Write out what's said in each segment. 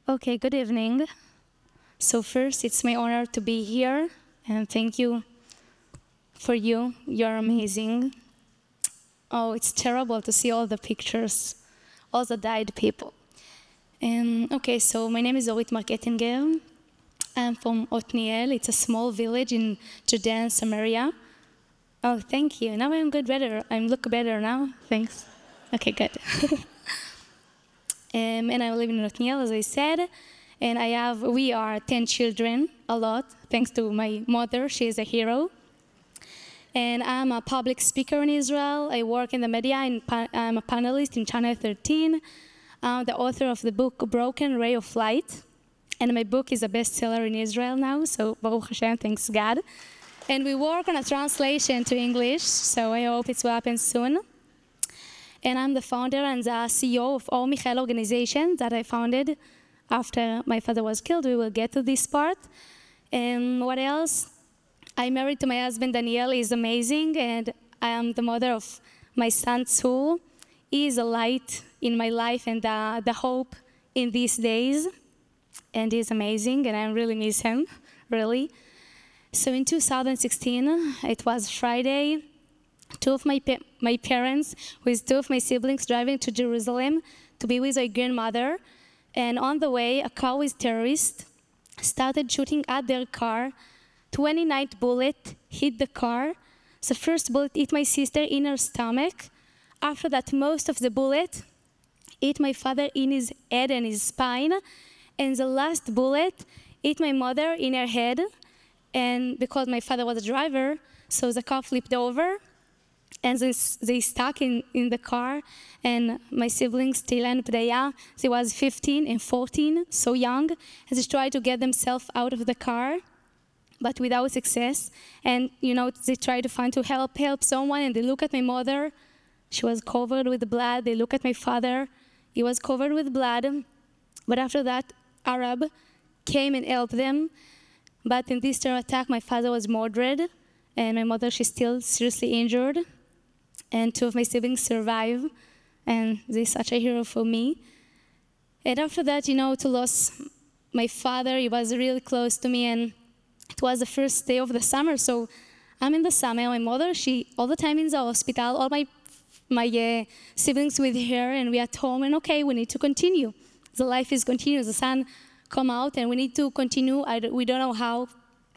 Okay, good evening. So first, it's my honor to be here, and thank you for you. You're amazing. Oh, it's terrible to see all the pictures, all the died people. Okay, so my name is Orit Ettinger. I'm from Otniel. It's a small village in Judea and Samaria. Oh, thank you. Now I'm good, better. I look better now. Thanks. Okay, good. And I live in Otniel, as I said. And we are 10 children, a lot, thanks to my mother. She is a hero. And I'm a public speaker in Israel. I work in the media, and I'm a panelist in Channel 13. I'm the author of the book, Broken Ray of Light. And my book is a bestseller in Israel now, so Baruch Hashem, thanks God. And we work on a translation to English, so I hope it will happen soon. And I'm the founder and the CEO of Or Michael organization that I founded after my father was killed. We will get to this part. And what else? I'm married to my husband, Daniel. He's amazing, and I am the mother of my son, Tzur. He is a light in my life and the hope in these days. And he's amazing, and I really miss him, really. So in 2016, it was Friday, two of my parents with two of my siblings driving to Jerusalem to be with my grandmother. And on the way, a car with terrorists started shooting at their car. 29 bullets hit the car. The first bullet hit my sister in her stomach. After that, most of the bullet hit my father in his head and his spine. And the last bullet hit my mother in her head. And because my father was a driver, so the car flipped over. And they stuck in the car. And my siblings, Tila and Pdaya, they was 15 and 14, so young. And they tried to get themselves out of the car, but without success. And, they tried to help someone. And they look at my mother. She was covered with blood. They look at my father. He was covered with blood. But after that, Arab came and helped them. But in this terror attack, my father was murdered, and my mother, she's still seriously injured. And two of my siblings survived, and they're such a hero for me. And after that, to lose my father, he was really close to me, and it was the first day of the summer. So I'm in the summer. My mother, she all the time in the hospital. All my siblings with her, and we at home. And okay, we need to continue. The life is continuous. The sun come out, and we need to continue. We don't know how,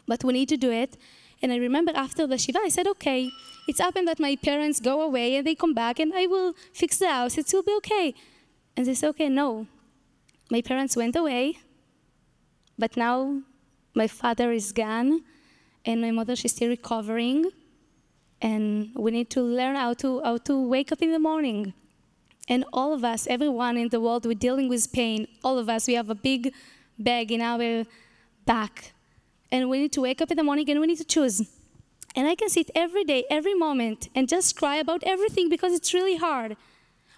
but we need to do it. And I remember after the Shiva, I said, okay, it's happened that my parents go away and they come back, and I will fix the house. It will be okay. And they said, okay, no. My parents went away, but now my father is gone, and my mother, she's still recovering. And we need to learn how to wake up in the morning. And all of us, everyone in the world, we're dealing with pain. All of us, we have a big bag in our back. And we need to wake up in the morning, and we need to choose. And I can sit every day, every moment, and just cry about everything because it's really hard.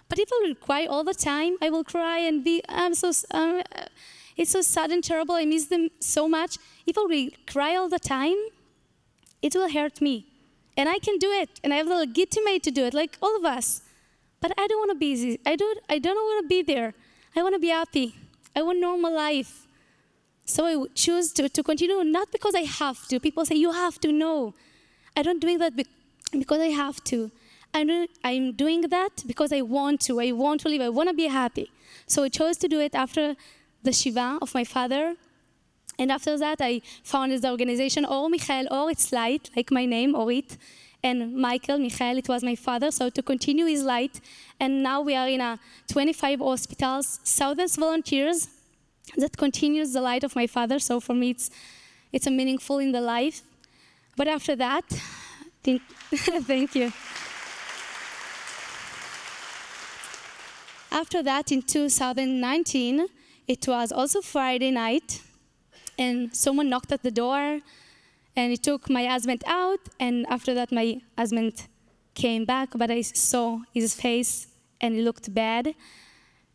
But if I will cry all the time, I will cry and it's so sad and terrible. I miss them so much. If I will cry all the time, it will hurt me. And I can do it, and I have the legitimate to do it, like all of us. But I don't want to be easy. I don't want to be there. I want to be happy. I want normal life. So I choose to continue, not because I have to. People say, you have to. No. I don't do that because I have to. I'm doing that because I want to. I want to live. I want to be happy. So I chose to do it after the Shiva of my father. And after that, I founded the organization Or Michael, Or it's light, like my name, Orit. And Michael, it was my father, so to continue his light. And now we are in 25 hospitals, thousands of volunteers that continues the light of my father. So for me, it's a meaningful in the life. But after that, thank you. After that, in 2019, it was also Friday night, and someone knocked at the door. And he took my husband out, and after that, my husband came back, but I saw his face, and he looked bad.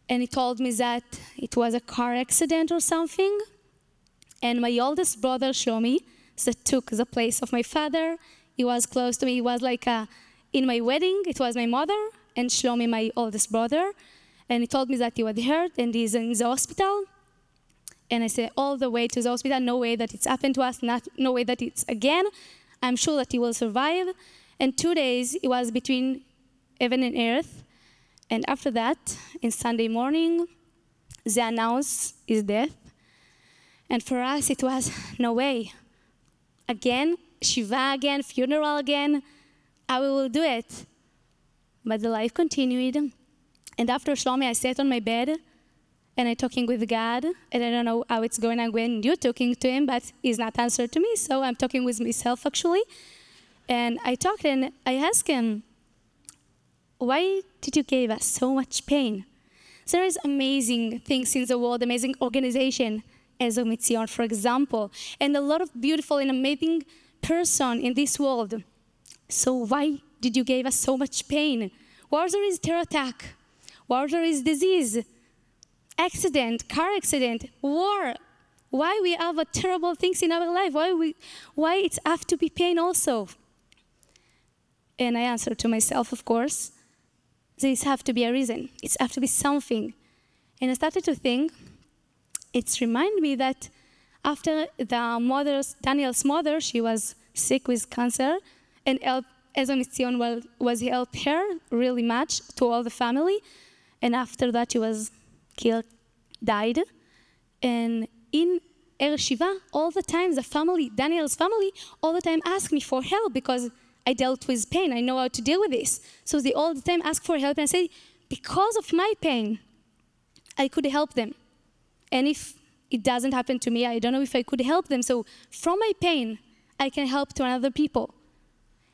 And he told me that it was a car accident or something. And my oldest brother, Shlomi, that took the place of my father. He was close to me. He was like in my wedding. It was my mother and Shlomi, my oldest brother. And he told me that he was hurt, and he's in the hospital. And I said, all the way to the hospital, no way that it's happened to us, no way that it's again. I'm sure that he will survive. And 2 days, it was between heaven and earth. And after that, in Sunday morning, they announced his death. And for us, it was no way. Again, Shiva again, funeral again, I will do it. But the life continued. And after Shlomi, I sat on my bed, and I'm talking with God, and I don't know how it's going on when you're talking to him, but he's not answering to me, so I'm talking with myself, actually. And I talked, and I asked him, why did you give us so much pain? There is amazing things in the world, amazing organization, as Omitzion, for example, and a lot of beautiful and amazing person in this world. So why did you give us so much pain? Why there is terror attack? Why there is disease, accident, car accident, war? Why we have terrible things in our life? Why it have to be pain also? And I answered to myself, of course, there have to be a reason. It have to be something. And I started to think, it reminded me that after Daniel's mother, she was sick with cancer, and Ezra Mitzion was helped her really much to all the family. And after that, she was killed, died. And in Erev Shiva, all the time, the family, Daniel's family, all the time asked me for help because I dealt with pain. I know how to deal with this. So they all the time ask for help, and I say, because of my pain, I could help them. And if it doesn't happen to me, I don't know if I could help them. So from my pain, I can help to other people.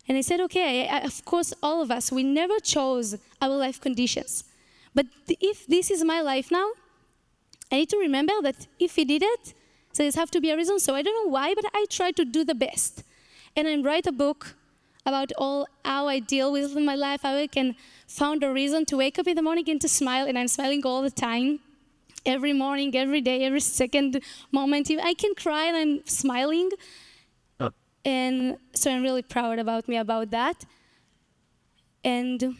And I said, okay, of course, all of us, we never chose our life conditions. But if this is my life now, I need to remember that if he did it, there has to be a reason. So I don't know why, but I try to do the best. And I write a book about how I deal with my life, how I can find a reason to wake up in the morning and to smile. And I'm smiling all the time, every morning, every day, every second moment. I can cry and I'm smiling. And so I'm really proud about that. And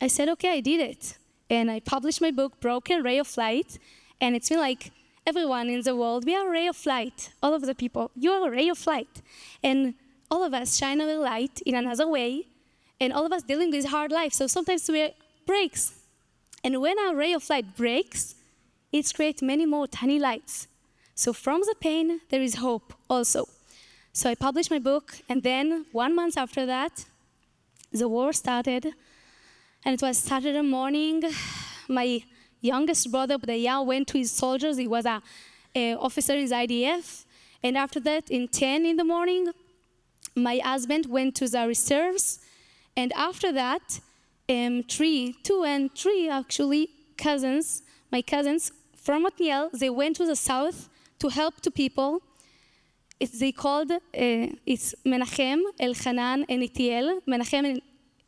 I said, okay, I did it. And I published my book, Broken Ray of Light. And it's been like everyone in the world, we are a ray of light. All of the people, you are a ray of light. And all of us shine our light in another way. And all of us dealing with hard life. So sometimes we breaks. And when our ray of light breaks, it creates many more tiny lights. So from the pain, there is hope also. So I published my book, and then 1 month after that, the war started. And it was Saturday morning. My youngest brother, B'daya, went to his soldiers. He was an officer in the IDF. And after that, in 10 in the morning, my husband went to the reserves. And after that, 2 and 3 actually cousins, my cousins from Otniel, they went to the south to help to people. They called, it's Menachem, Elchanan, and Itiel. Menachem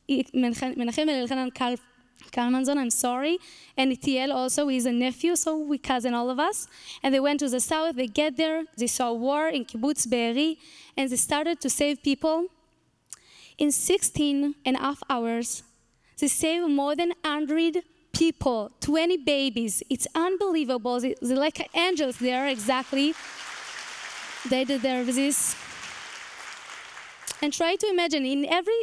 and Elchanan Kalmanzon, I'm sorry. And Itiel also is a nephew, so we cousin all of us. And they went to the south, they get there, they saw war in Kibbutz Be'eri, and they started to save people. In 16.5 hours, they saved more than 100 people, 20 babies. It's unbelievable. They're like angels there, exactly. They deserve this. And try to imagine, in every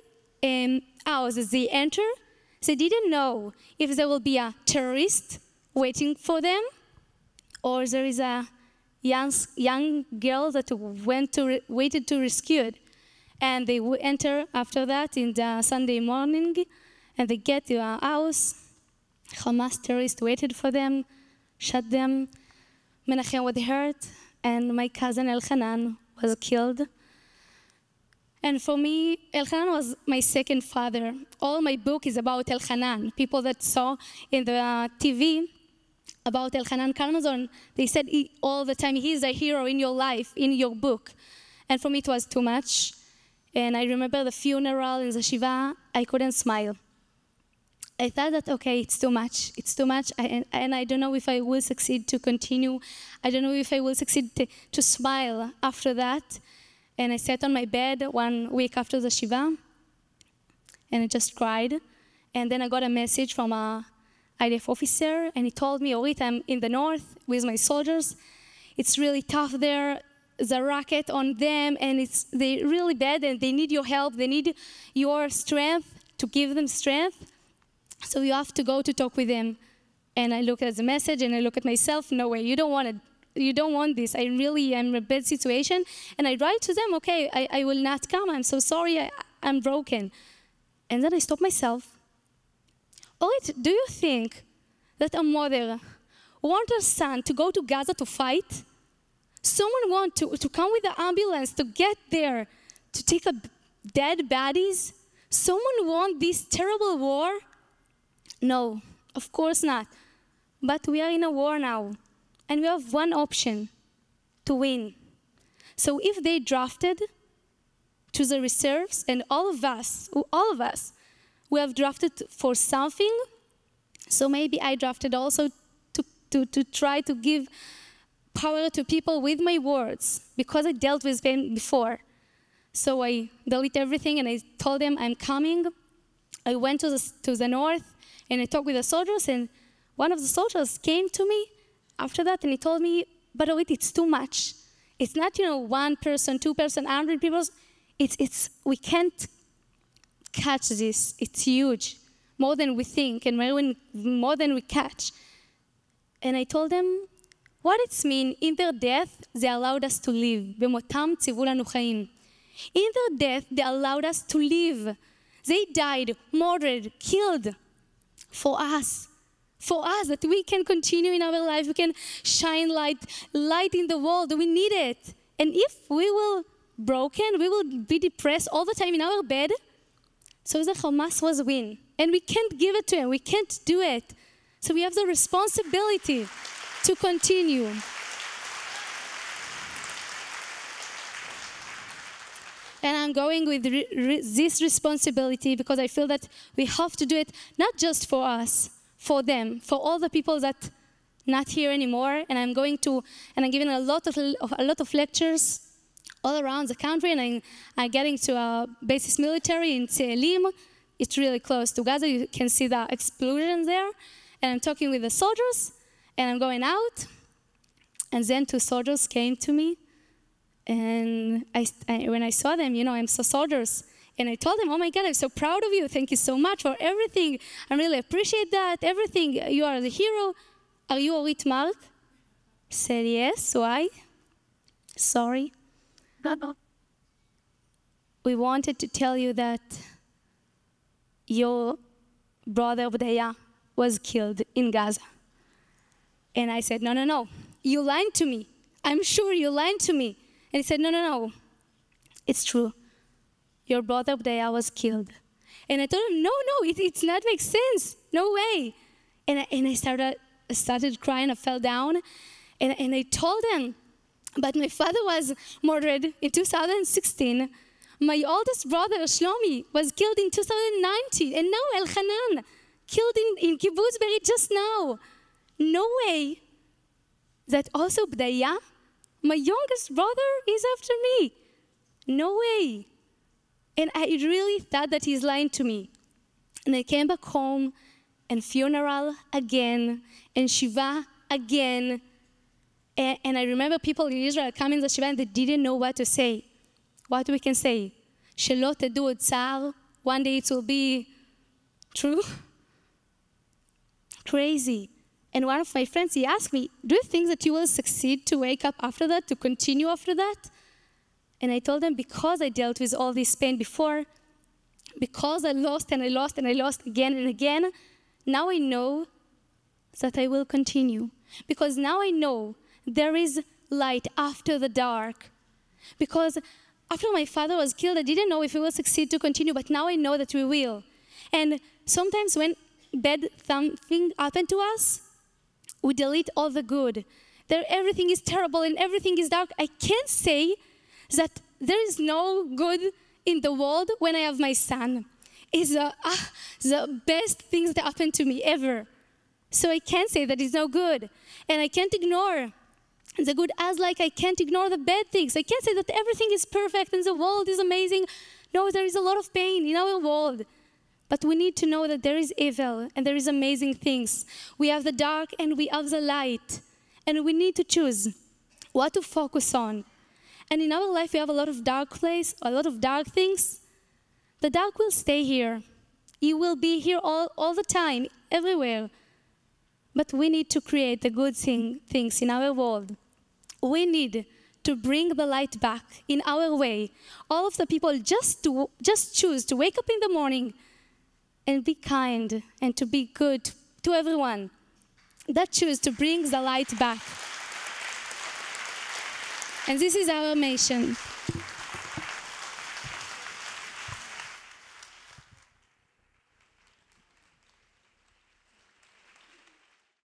house as they enter, they didn't know if there will be a terrorist waiting for them, or there is a young girl that waited to rescue it. And they enter after that in the Sunday morning, and they get to a house. Hamas terrorists waited for them, shot them. Menachem was hurt, and my cousin Elchanan was killed. And for me, Elchanan was my second father. All my book is about Elchanan. People that saw in the TV about Elchanan Kalmazon, they said all the time, he's a hero in your life, in your book. And for me, it was too much. And I remember the funeral in the Shiva, I couldn't smile. I thought that, okay, it's too much, and I don't know if I will succeed to continue. I don't know if I will succeed to smile after that. And I sat on my bed 1 week after the Shiva, and I just cried. And then I got a message from a IDF officer, and he told me, Orit, I'm in the north with my soldiers, it's really tough there, the racket on them, and they're really bad, and they need your help. They need your strength to give them strength. So you have to go to talk with them. And I look at the message, and I look at myself. No way, you don't want it. You don't want this. I really am in a bad situation. And I write to them, okay, I will not come. I'm so sorry. I'm broken. And then I stop myself. Orit, do you think that a mother wants her son to go to Gaza to fight? Someone wants to come with the ambulance to get there, to take up dead bodies? Someone wants this terrible war? No, of course not. But we are in a war now, and we have one option: to win. So if they drafted to the reserves, and all of us, we have drafted for something, so maybe I drafted also to try to give power to people with my words, because I dealt with pain before. So I delete everything, and I told them I'm coming. I went to the north, and I talked with the soldiers, and one of the soldiers came to me after that, and he told me, but Orit, it's too much. It's not, one person, 2 person, 100 people. We can't catch this. It's huge, more than we think, and more than we catch. And I told them, what it means, in their death, they allowed us to live. במותם ציוו לנו חיים. In their death, they allowed us to live. They died, murdered, killed for us, that we can continue in our life. We can shine light in the world. We need it. And if we will broken, we will be depressed all the time in our bed, so the Hamas was win. And we can't give it to him. We can't do it. So we have the responsibility to continue. And I'm going with this responsibility because I feel that we have to do it not just for us, for them, for all the people that not here anymore. And I'm giving a lot of lectures all around the country, and I'm getting to a basis military in Tzelim. It's really close to Gaza. You can see the explosions there. And I'm talking with the soldiers, and I'm going out. And then 2 soldiers came to me. And when I saw them, I'm so soldiers. And I told them, oh my God, I'm so proud of you. Thank you so much for everything. I really appreciate that, everything. You are the hero. Are you Orit Mark? Said yes. Why? Sorry. We wanted to tell you that your brother Obadiah was killed in Gaza. And I said, no. You lied to me. I'm sure you lied to me. And he said, no. It's true. Your brother Obadiah was killed. And I told him, no, it's not make sense. No way. And I started crying. I fell down. And I told him, but my father was murdered in 2016. My oldest brother, Shlomi, was killed in 2019. And now Elchanan, killed in Kibbutz Berit just now. No way that also Obadiah, my youngest brother, is after me. No way. And I really thought that he's lying to me. And I came back home, and funeral again, and Shiva again. And I remember people in Israel coming to Shiva, and they didn't know what to say. What we can say? שלא תדעו עוד צער. One day it will be true. Crazy. And one of my friends, he asked me, do you think that you will succeed to wake up after that, to continue after that? And I told them, because I dealt with all this pain before, because I lost and I lost and I lost again and again, now I know that I will continue. Because now I know there is light after the dark. Because after my father was killed, I didn't know if we will succeed to continue, but now I know that we will. And sometimes when bad something happened to us, we delete all the good. Everything is terrible and everything is dark. I can't say that there is no good in the world when I have my son. It's the best things that happened to me ever. So I can't say that it's no good. And I can't ignore the good as like I can't ignore the bad things. I can't say that everything is perfect and the world is amazing. No, there is a lot of pain in our world. But we need to know that there is evil and there is amazing things. We have the dark and we have the light. And we need to choose. what to focus on. And in our life, we have a lot of dark place, a lot of dark things. The dark will stay here. It will be here all the time, everywhere. But we need to create the good things in our world. We need to bring the light back in our way. All of the people just choose to wake up in the morning and be kind and to be good to everyone. That choose to bring the light back. And this is our mission.